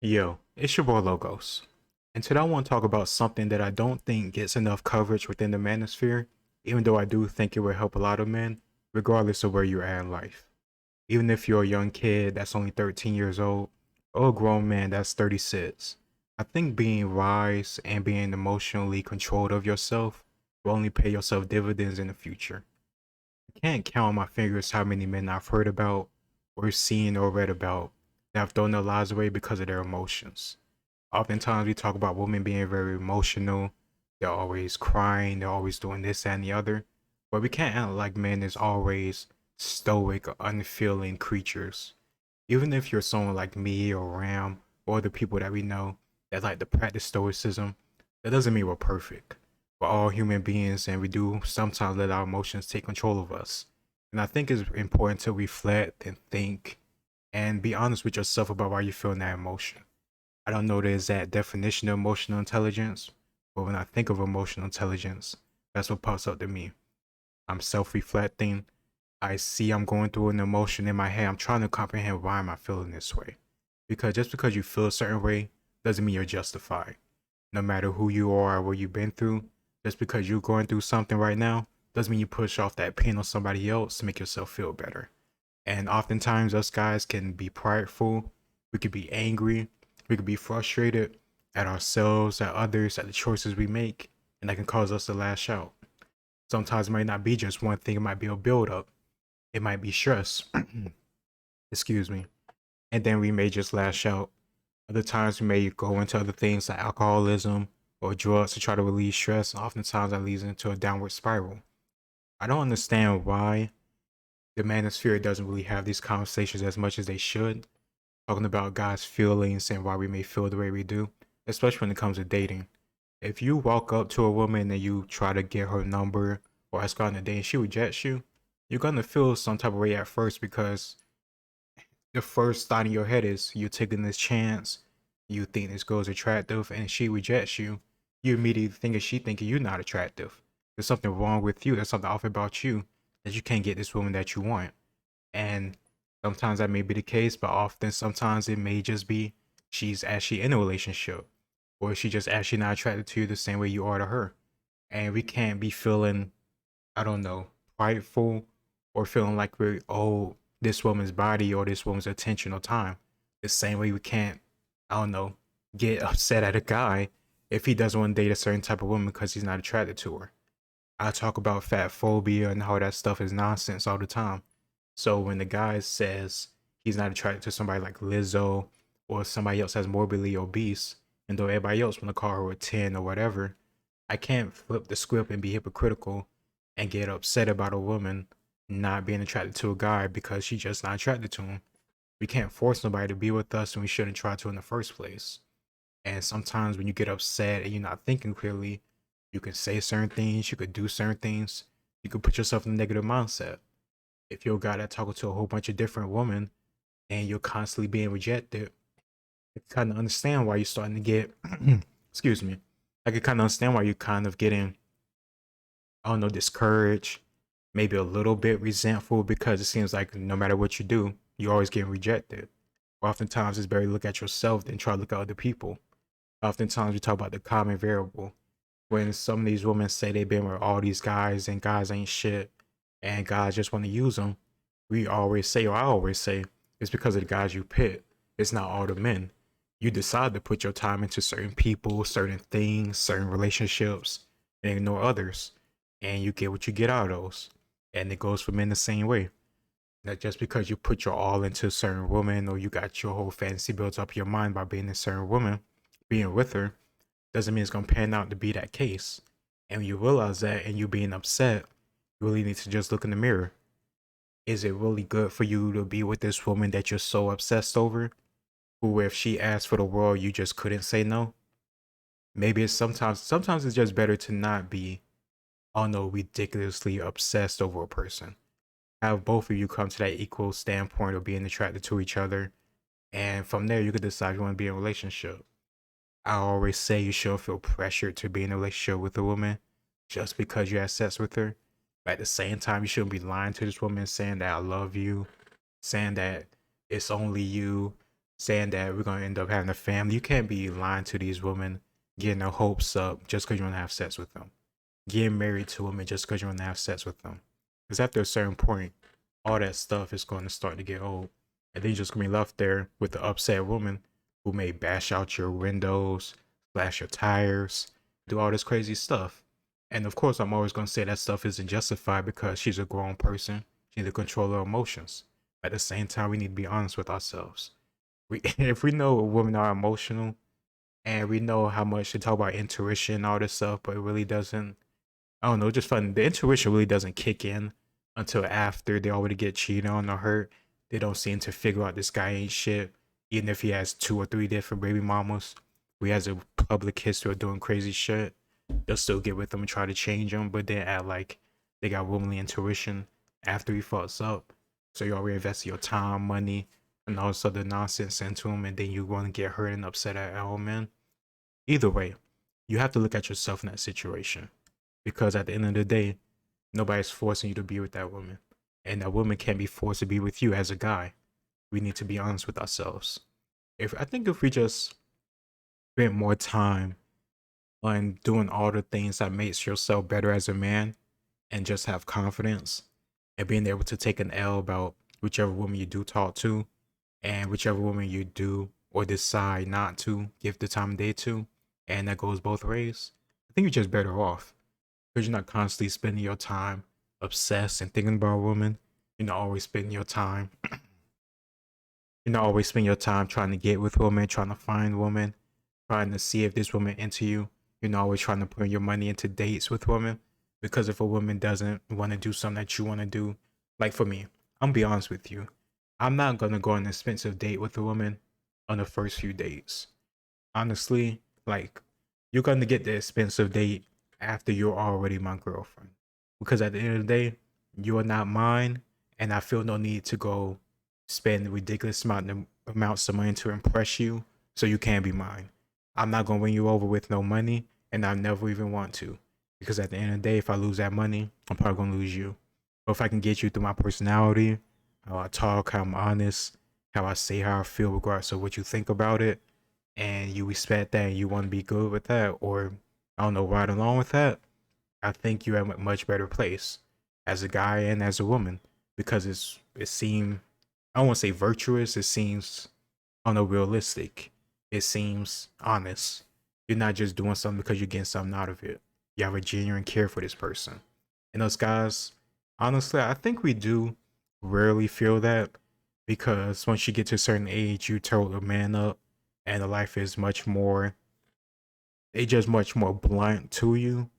Yo, it's your boy Logos. And today I want to talk about something that I don't think gets enough coverage within the manosphere, even though I do think it will help a lot of men, regardless of where you're at in life. Even if you're a young kid that's only 13 years old, or a grown man that's 36, I think being wise and being emotionally controlled of yourself will only pay yourself dividends in the future. I can't count on my fingers how many men I've heard about, or seen, or read about that have thrown their lives away because of their emotions. Oftentimes we talk about women being very emotional. They're always crying. They're always doing this that, and the other. But we can't act like men is always stoic or unfeeling creatures. Even if you're someone like me or Ram or the people that we know that like to practice stoicism, that doesn't mean we're perfect. We're all human beings and we do sometimes let our emotions take control of us. And I think it's important to reflect and think and be honest with yourself about why you're feeling that emotion. I don't know the exact definition of emotional intelligence, but when I think of emotional intelligence, that's what pops up to me. I'm self-reflecting. I see I'm going through an emotion in my head. I'm trying to comprehend why am I feeling this way. Because just because you feel a certain way doesn't mean you're justified. No matter who you are or what you've been through, just because you're going through something right now doesn't mean you push off that pain on somebody else to make yourself feel better. And oftentimes us guys can be prideful, we could be angry, we could be frustrated at ourselves, at others, at the choices we make, and that can cause us to lash out. Sometimes it might not be just one thing, it might be a buildup. It might be stress. Excuse me. And then we may just lash out. Other times we may go into other things like alcoholism or drugs to try to relieve stress. And oftentimes that leads into a downward spiral. I don't understand why the manosphere doesn't really have these conversations as much as they should, talking about guys' feelings and why we may feel the way we do, especially when it comes to dating. If you walk up to a woman and you try to get her number or ask her on a date and she rejects you, you're gonna feel some type of way at first because the first thought in your head is you're taking this chance, you think this girl's attractive, and she rejects you. You immediately think that she thinking you're not attractive. There's something wrong with you. There's something off about you that you can't get this woman that you want. And sometimes that may be the case, but often sometimes it may just be she's actually in a relationship. Or she just actually not attracted to you the same way you are to her. And we can't be feeling, I don't know, prideful or feeling like we're this woman's body or this woman's attention or time. The same way we can't, I don't know, get upset at a guy if he doesn't want to date a certain type of woman because he's not attracted to her. I talk about fat phobia and how that stuff is nonsense all the time. So when the guy says he's not attracted to somebody like Lizzo or somebody else that's morbidly obese, and though everybody else want to call her a 10 or whatever, I can't flip the script and be hypocritical and get upset about a woman not being attracted to a guy because she's just not attracted to him. We can't force nobody to be with us and we shouldn't try to in the first place. And sometimes when you get upset and you're not thinking clearly, you can say certain things, you could do certain things, you could put yourself in a negative mindset. If you're a guy that talking to a whole bunch of different women and you're constantly being rejected, I can kind of understand why you're starting to get, excuse me, I can kind of understand why you're kind of getting, I don't know, discouraged, maybe a little bit resentful because it seems like no matter what you do, you're always getting rejected. Oftentimes, it's better to look at yourself than try to look at other people. Oftentimes, we talk about the common variable. When some of these women say they've been with all these guys and guys ain't shit and guys just want to use them, we always say, or I always say, it's because of the guys you pick. It's not all the men. You decide to put your time into certain people, certain things, certain relationships, and ignore others. And you get what you get out of those. And it goes for men the same way. Not just because you put your all into a certain woman or you got your whole fantasy built up in your mind by being a certain woman, being with her, doesn't mean it's gonna pan out to be that case. And when you realize that and you being upset, you really need to just look in the mirror. Is it really good for you to be with this woman that you're so obsessed over? Who if she asked for the world, you just couldn't say no? Maybe it's sometimes it's just better to not be, oh no, ridiculously obsessed over a person. Have both of you come to that equal standpoint of being attracted to each other. And from there you could decide you want to be in a relationship. I always say you shouldn't feel pressured to be in a relationship with a woman just because you had sex with her. But at the same time, you shouldn't be lying to this woman saying that I love you, saying that it's only you. saying that we're gonna end up having a family. You can't be lying to these women, getting their hopes up just because you want to have sex with them. Getting married to women just because you want to have sex with them. Because after a certain point, all that stuff is going to start to get old. And then you're just going to be left there with the upset woman who may bash out your windows, slash your tires, do all this crazy stuff. And of course, I'm always going to say that stuff isn't justified because she's a grown person. She needs to control her emotions. At the same time, we need to be honest with ourselves. If we know women are emotional and we know how much they talk about intuition and all this stuff, but it really doesn't, I don't know, just fun. The intuition really doesn't kick in until after they already get cheated on or hurt. They don't seem to figure out this guy ain't shit, even if he has 2 or 3 different baby mamas, who has a public history of doing crazy shit. They'll still get with them and try to change him, but then act like they got womanly intuition after he fucks up. So you already invested your time, money, and all this other nonsense into him, and then you want to get hurt and upset at all men. Either way, you have to look at yourself in that situation, because at the end of the day, nobody's forcing you to be with that woman, and that woman can't be forced to be with you as a guy. We need to be honest with ourselves. If we just spent more time on doing all the things that makes yourself better as a man, and just have confidence and being able to take an L about whichever woman you do talk to, and whichever woman you do or decide not to give the time of day to, and that goes both ways, I think you're just better off, because you're not constantly spending your time obsessed and thinking about a woman. You're not always spending your time. You're not always spending your time trying to get with women, trying to find women, trying to see if this woman into you. You're not always trying to put your money into dates with women, because if a woman doesn't want to do something that you want to do, like for me, I'm gonna be honest with you, I'm not gonna go on an expensive date with a woman on the first few dates. Honestly, like, you're gonna get the expensive date after you're already my girlfriend. Because at the end of the day, you are not mine, and I feel no need to go spend ridiculous amounts of money to impress you so you can be mine. I'm not gonna win you over with no money, and I never even want to. Because at the end of the day, if I lose that money, I'm probably gonna lose you. But if I can get you through my personality, how I talk, how I'm honest, how I say how I feel, regardless of what you think about it, and you respect that and you want to be good with that, or I don't know, ride along with that, I think you're at a much better place as a guy and as a woman, because it seems, I don't want to say virtuous, it seems, I don't know, realistic. It seems honest. You're not just doing something because you're getting something out of it. You have a genuine care for this person. And those guys, honestly, I think we do rarely feel that, because once you get to a certain age, you turn a man up, and the life is much more, it's just much more blunt to you.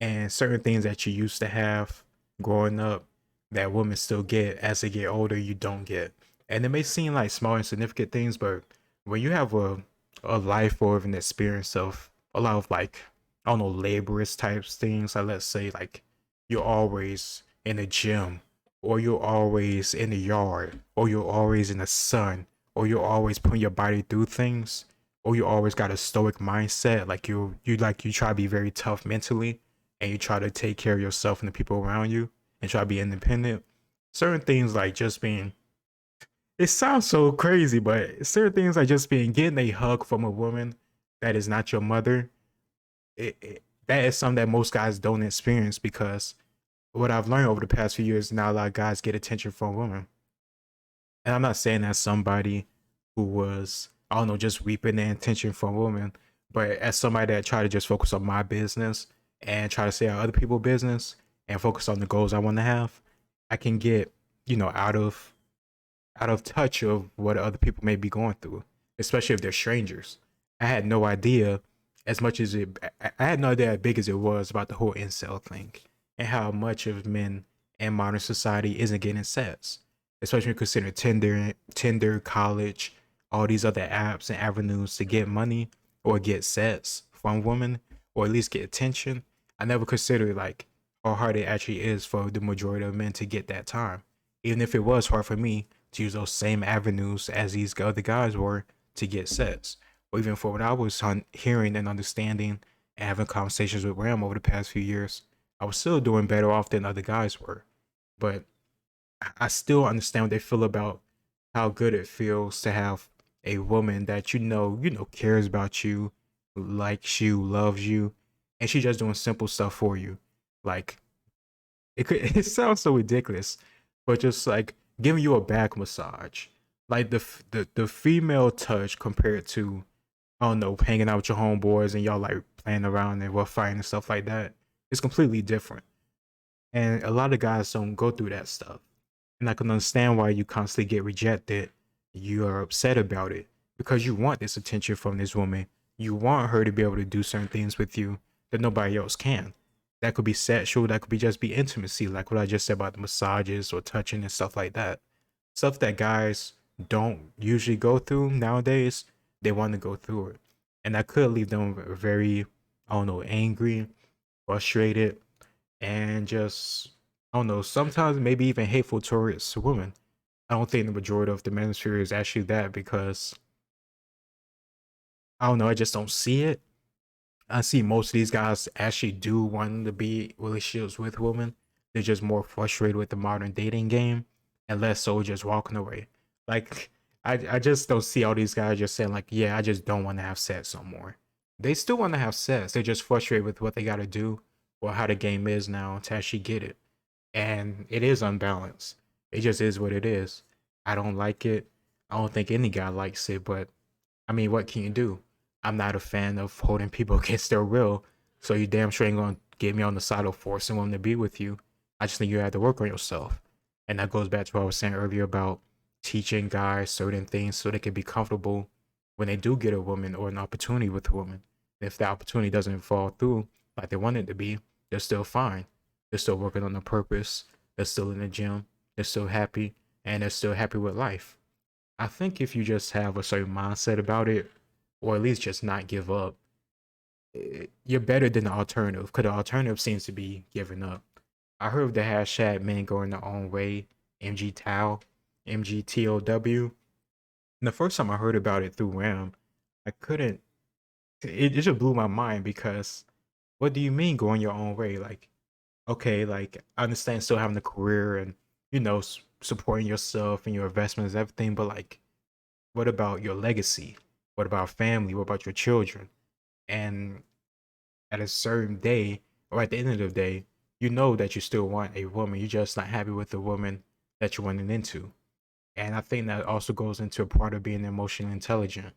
And certain things that you used to have growing up that women still get as they get older, you don't get. And it may seem like small insignificant things, but when you have a life or an experience of a lot of, like, I don't know, laborious types things, like let's say like you're always in the gym, or you're always in the yard, or you're always in the sun, or you're always putting your body through things, or you always got a stoic mindset, like you try to be very tough mentally, and you try to take care of yourself and the people around you, and try to be independent. Certain things like just being, it sounds so crazy, but certain things like just being, getting a hug from a woman that is not your mother, that is something that most guys don't experience, because what I've learned over the past few years, not a lot of guys get attention from women. And I'm not saying that somebody who was, I don't know, just reaping the attention from women, but as somebody that try to just focus on my business and try to say out other people's business and focus on the goals I want to have, I can get, out of touch of what other people may be going through, especially if they're strangers. I had no idea, as much as it, I had no idea how big as it was, about the whole incel thing, and how much of men in modern society isn't getting sets, especially when you consider Tinder, college, all these other apps and avenues to get money or get sets from women, or at least get attention. I never considered like how hard it actually is for the majority of men to get that time, even if it was hard for me to use those same avenues as these other guys were to get sets. Or even for what I was hearing and understanding and having conversations with Ram over the past few years, I was still doing better off than other guys were. But I still understand what they feel about how good it feels to have a woman that cares about you, likes you, loves you, and she's just doing simple stuff for you. Like it sounds so ridiculous, but just like giving you a back massage, like the female touch compared to, I don't know, hanging out with your homeboys and y'all like playing around and we're fighting and stuff like that. It's completely different. And a lot of guys don't go through that stuff. And I can understand why you constantly get rejected. You're upset about it because you want this attention from this woman. You want her to be able to do certain things with you that nobody else can. That could be sexual, that could be just be intimacy, like what I just said about the massages or touching and stuff like that. Stuff that guys don't usually go through nowadays, they want to go through it. And that could leave them very, I don't know, angry, frustrated, and just, I don't know, sometimes maybe even hateful towards women. I don't think the majority of the manosphere is actually that because, I don't know, I just don't see it. I see most of these guys actually do want to be relationships with women. They're just more frustrated with the modern dating game and less so just walking away. Like, I just don't see all these guys just saying, like, yeah, I just don't want to have sex no more. They still want to have sex. They're just frustrated with what they got to do or how the game is now to actually get it. And it is unbalanced. It just is what it is. I don't like it. I don't think any guy likes it, but I mean, what can you do? I'm not a fan of holding people against their will, so you damn sure ain't gonna get me on the side of forcing them to be with you. I just think you have to work on yourself. And that goes back to what I was saying earlier about teaching guys certain things so they can be comfortable when they do get a woman or an opportunity with a woman. If the opportunity doesn't fall through like they want it to be, they're still fine. They're still working on the purpose. They're still in the gym. They're still happy, and they're still happy with life. I think if you just have a certain mindset about it, or at least just not give up, you're better than the alternative, because the alternative seems to be giving up. I heard of the hashtag men going their own way, MGTOW, MGTOW. And the first time I heard about it through Ram, I couldn't, it just blew my mind because what do you mean going your own way? Like, okay, like I understand still having a career and, supporting yourself and your investments and everything, but like, what about your legacy? What about family? What about your children? And at a certain day, or at the end of the day, you know that you still want a woman. You're just not happy with the woman that you're running into. And I think that also goes into a part of being emotionally intelligent.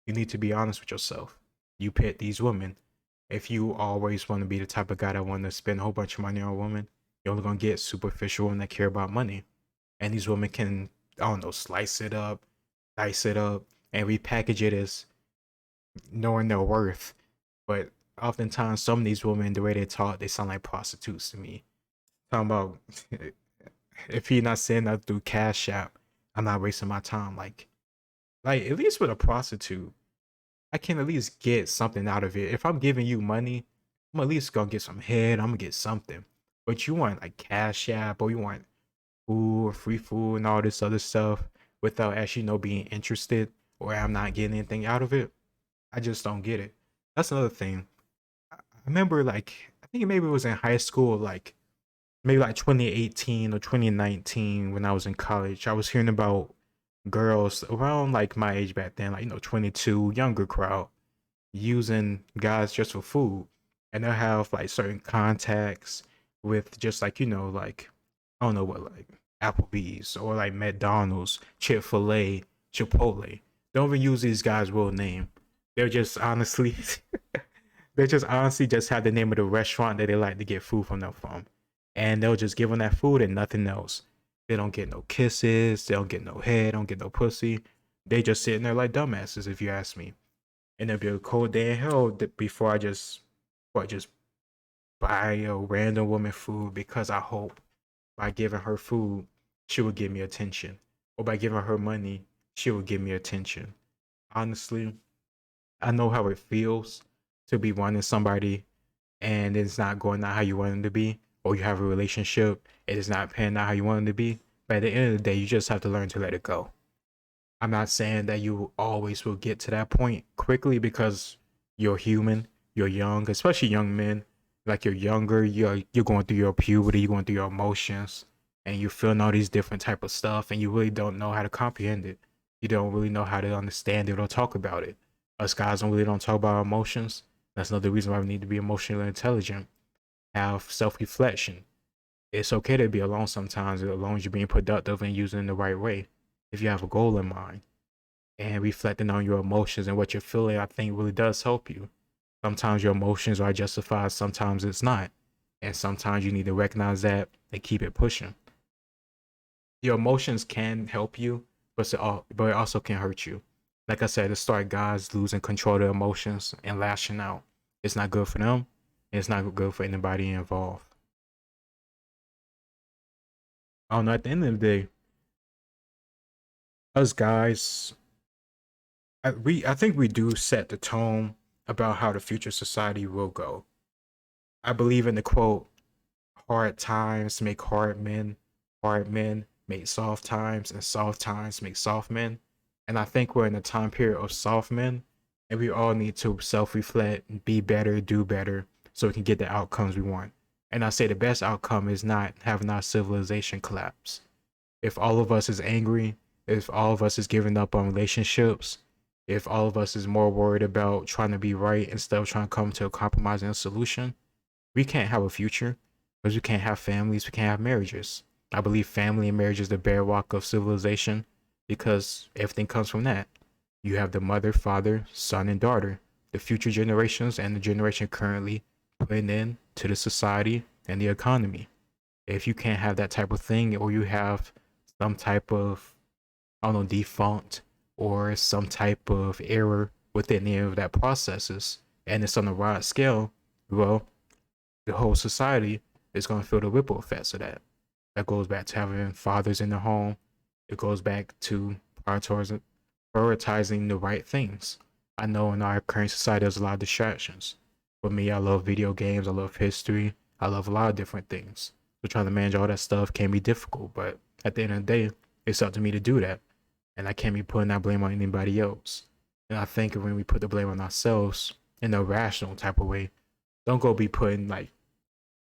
You need to be honest with yourself. You pick these women. If you always want to be the type of guy that want to spend a whole bunch of money on a woman, you're only gonna get superficial women that care about money. And these women can, I don't know, slice it up, dice it up, and repackage it as knowing their worth. But oftentimes, some of these women, the way they talk, they sound like prostitutes to me. Talking about if you're not saying that through Cash App, I'm not wasting my time. Like at least with a prostitute, I can at least get something out of it. If I'm giving you money, I'm at least gonna get some head. I'm gonna get something. But you want like Cash App, or you want food or free food and all this other stuff without actually being interested, or I'm not getting anything out of it. I just don't get it. That's another thing. I remember, like, I think maybe it was in high school, like maybe like 2018 or 2019 when I was in college. I was hearing about girls around like my age back then, like 22, younger crowd, using guys just for food. And they'll have like certain contacts with just like, like, I don't know what, like Applebee's or like McDonald's, Chick-fil-A, Chipotle. Don't even use these guys' real name. They're just honestly they just honestly just have the name of the restaurant that they like to get food from them from. And they'll just give them that food and nothing else. They don't get no kisses, they don't get no head, don't get no pussy. They just sitting there like dumbasses, if you ask me. And it'll be a cold day in hell before I just buy a random woman food, because I hope by giving her food, she will give me attention. Or by giving her money, she will give me attention. Honestly, I know how it feels to be wanting somebody and it's not going out how you want it to be, or you have a relationship, it is not panning out how you want it to be. But at the end of the day, you just have to learn to let it go. I'm not saying that you always will get to that point quickly, because you're human, you're young, especially young men. Like you're younger, you're going through your puberty, you're going through your emotions, and you're feeling all these different type of stuff, and you really don't know how to comprehend it. You don't really know how to understand it or talk about it. Us guys don't talk about our emotions. That's another reason why we need to be emotionally intelligent, have self-reflection. It's okay to be alone sometimes, as long as you're being productive and using it in the right way. If you have a goal in mind and reflecting on your emotions and what you're feeling, I think really does help you. Sometimes your emotions are justified, sometimes it's not. And sometimes you need to recognize that and keep it pushing. Your emotions can help you, but it also can hurt you. Like I said, to start guys losing control of their emotions and lashing out. It's not good for them. And it's not good for anybody involved. I don't know. At the end of the day, us guys, I think we do set the tone about how the future society will go. I believe in the quote, hard times make hard men make soft times, and soft times make soft men. And I think we're in a time period of soft men, and we all need to self-reflect, be better, do better, so we can get the outcomes we want. And I say the best outcome is not having our civilization collapse. If all of us is angry, if all of us is giving up on relationships, if all of us is more worried about trying to be right instead of trying to come to a compromise and a solution, we can't have a future because we can't have families, we can't have marriages. I believe family and marriage is the bedrock of civilization because everything comes from that. You have the mother, father, son, and daughter, the future generations and the generation currently putting in to the society and the economy. If you can't have that type of thing, or you have some type of, I don't know, defunct or some type of error within any of that processes, and it's on a wide scale, well, the whole society is going to feel the ripple effects of that. That goes back to having fathers in the home. It goes back to prioritizing the right things. I know in our current society, there's a lot of distractions. For me, I love video games. I love history. I love a lot of different things. So trying to manage all that stuff can be difficult. But at the end of the day, it's up to me to do that. And I can't be putting that blame on anybody else. And I think when we put the blame on ourselves in a rational type of way, don't go be putting like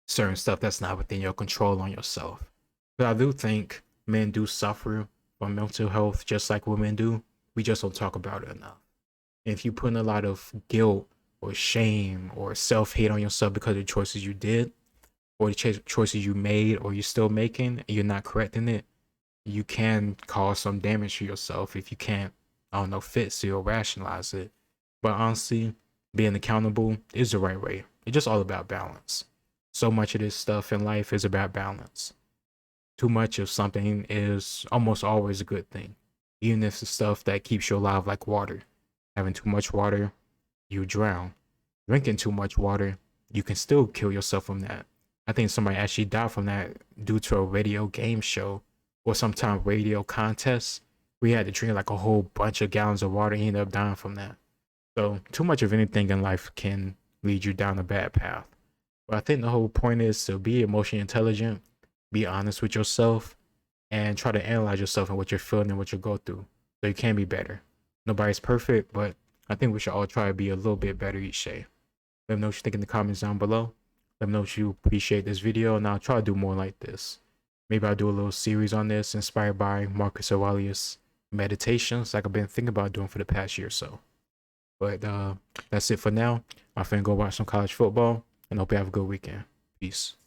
certain stuff that's not within your control on yourself. But I do think men do suffer from mental health just like women do. We just don't talk about it enough. And if you put in a lot of guilt or shame or self-hate on yourself because of the choices you did or the choices you made or you're still making and you're not correcting it, you can cause some damage to yourself if you can't, I don't know, fix it or rationalize it. But honestly, being accountable is the right way. It's just all about balance. So much of this stuff in life is about balance. Too much of something is almost always a good thing, even if it's stuff that keeps you alive, like water. Having too much water, you drown. Drinking too much water, you can still kill yourself from that. I think somebody actually died from that due to a radio game show or sometime radio contest. We had to drink like a whole bunch of gallons of water and ended up dying from that. So too much of anything in life can lead you down a bad path. But I think the whole point is to be emotionally intelligent, be honest with yourself, and try to analyze yourself and what you're feeling and what you go through so you can be better. Nobody's perfect, but I think we should all try to be a little bit better each day. Let me know what you think in the comments down below. Let me know if you appreciate this video, and I'll try to do more like this. Maybe I'll do a little series on this inspired by Marcus Aurelius meditations like I've been thinking about doing for the past year or so. But that's it for now. I'm finna go watch some college football, and hope you have a good weekend. Peace.